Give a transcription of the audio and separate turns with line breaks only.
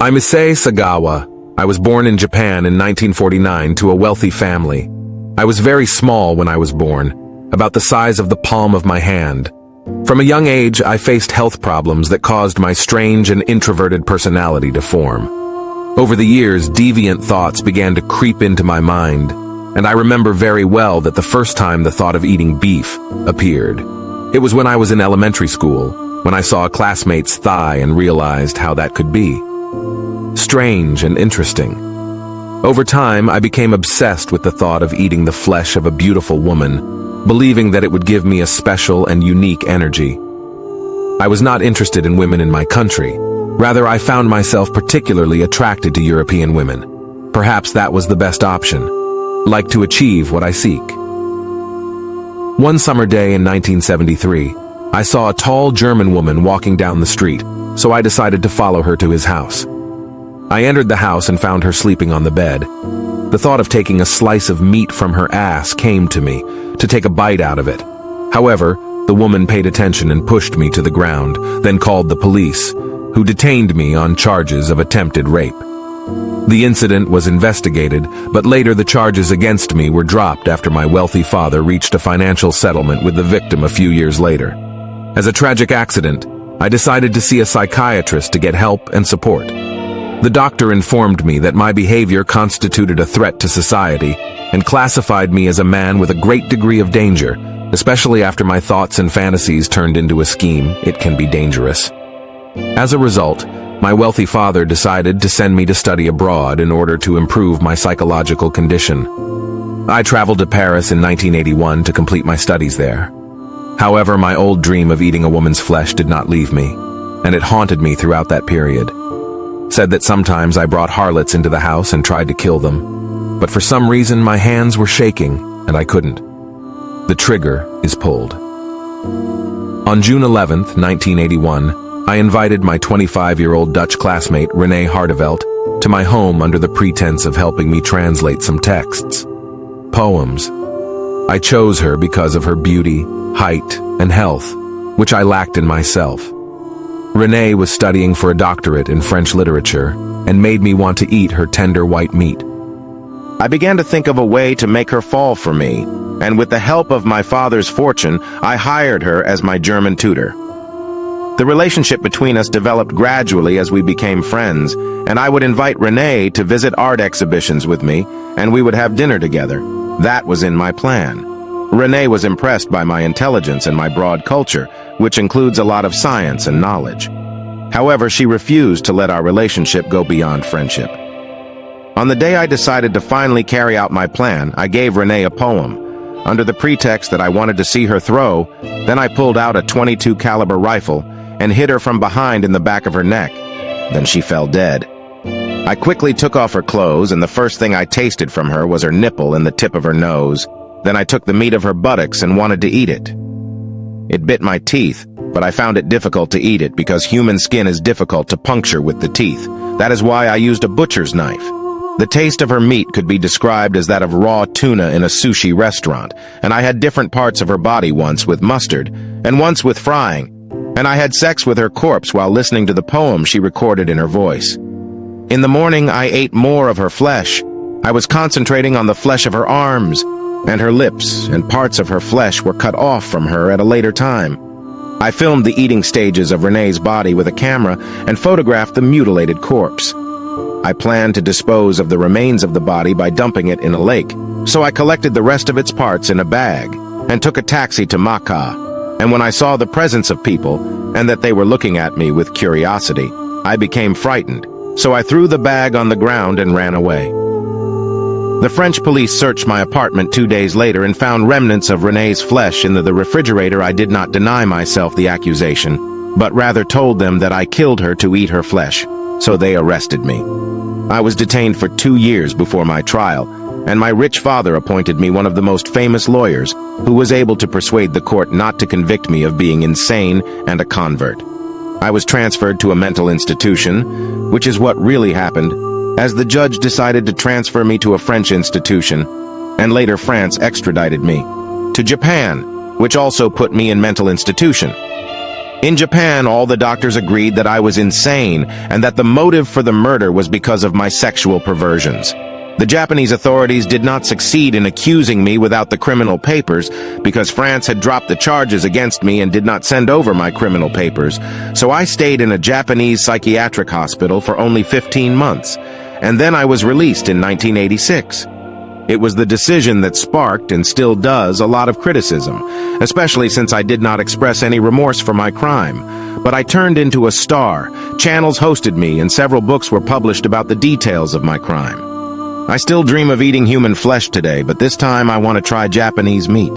I'm Issei Sagawa. I was born in Japan in 1949 to a wealthy family. I was very small when I was born, about the size of the palm of my hand. From a young age, I faced health problems that caused my strange and introverted personality to form. Over the years, deviant thoughts began to creep into my mind, and I remember very well that the first time the thought of eating beef appeared. It was when I was in elementary school, when I saw a classmate's thigh and realized how that could be. Strange and interesting. Over time, I became obsessed with the thought of eating the flesh of a beautiful woman, believing that it would give me a special and unique energy. I was not interested in women in my country. Rather, I found myself particularly attracted to European women. Perhaps that was the best option, like to achieve what I seek. One summer day in 1973, I saw a tall German woman walking down the street, so I decided to follow her to his house. I entered the house and found her sleeping on the bed. The thought of taking a slice of meat from her ass came to me, to take a bite out of it. However, the woman paid attention and pushed me to the ground, then called the police, who detained me on charges of attempted rape. The incident was investigated, but later the charges against me were dropped after my wealthy father reached a financial settlement with the victim a few years later. As a tragic accident, I decided to see a psychiatrist to get help and support. The doctor informed me that my behavior constituted a threat to society and classified me as a man with a great degree of danger, especially after my thoughts and fantasies turned into a scheme. It can be dangerous. As a result, my wealthy father decided to send me to study abroad in order to improve my psychological condition. I traveled to Paris in 1981 to complete my studies there. However, my old dream of eating a woman's flesh did not leave me, and it haunted me throughout that period. Said that sometimes I brought harlots into the house and tried to kill them, but for some reason my hands were shaking and I couldn't. The trigger is pulled. On June 11th, 1981, I invited my 25-year-old Dutch classmate René Hardevelt to my home under the pretense of helping me translate some texts. Poems. I chose her because of her beauty, height, and health, which I lacked in myself. René was studying for a doctorate in French literature and made me want to eat her tender white meat. I began to think of a way to make her fall for me, and with the help of my father's fortune, I hired her as my German tutor. The relationship between us developed gradually as we became friends, and I would invite René to visit art exhibitions with me, and we would have dinner together. That was in my plan. René was impressed by my intelligence and my broad culture, which includes a lot of science and knowledge. However, she refused to let our relationship go beyond friendship. On the day I decided to finally carry out my plan, I gave René a poem. Under the pretext that I wanted to see her throw, then I pulled out a .22 caliber rifle and hit her from behind in the back of her neck. Then she fell dead. I quickly took off her clothes, and the first thing I tasted from her was her nipple and the tip of her nose. Then I took the meat of her buttocks and wanted to eat it. It bit my teeth, but I found it difficult to eat it because human skin is difficult to puncture with the teeth. That is why I used a butcher's knife. The taste of her meat could be described as that of raw tuna in a sushi restaurant, and I had different parts of her body, once with mustard, and once with frying, and I had sex with her corpse while listening to the poem she recorded in her voice. In the morning, I ate more of her flesh. I was concentrating on the flesh of her arms, and her lips and parts of her flesh were cut off from her at a later time. I filmed the eating stages of René's body with a camera and photographed the mutilated corpse. I planned to dispose of the remains of the body by dumping it in a lake, so I collected the rest of its parts in a bag and took a taxi to Macau. And when I saw the presence of people and that they were looking at me with curiosity, I became frightened, so I threw the bag on the ground and ran away. The French police searched my apartment 2 days later and found remnants of René's flesh in the refrigerator. I did not deny myself the accusation, but rather told them that I killed her to eat her flesh, so they arrested me. I was detained for 2 years before my trial, and my rich father appointed me one of the most famous lawyers, who was able to persuade the court not to convict me of being insane and a convert. I was transferred to a mental institution, which is what really happened, as the judge decided to transfer me to a French institution, and later France extradited me to Japan, which also put me in mental institution.
In Japan, all the doctors agreed that I was insane and that the motive for the murder was because of my sexual perversions. The Japanese authorities did not succeed in accusing me without the criminal papers because France had dropped the charges against me and did not send over my criminal papers, so I stayed in a Japanese psychiatric hospital for only 15 months, and then I was released in 1986. It was the decision that sparked, and still does, a lot of criticism, especially since I did not express any remorse for my crime. But I turned into a star, channels hosted me, and several books were published about the details of my crime. I still dream of eating human flesh today, but this time I want to try Japanese meat.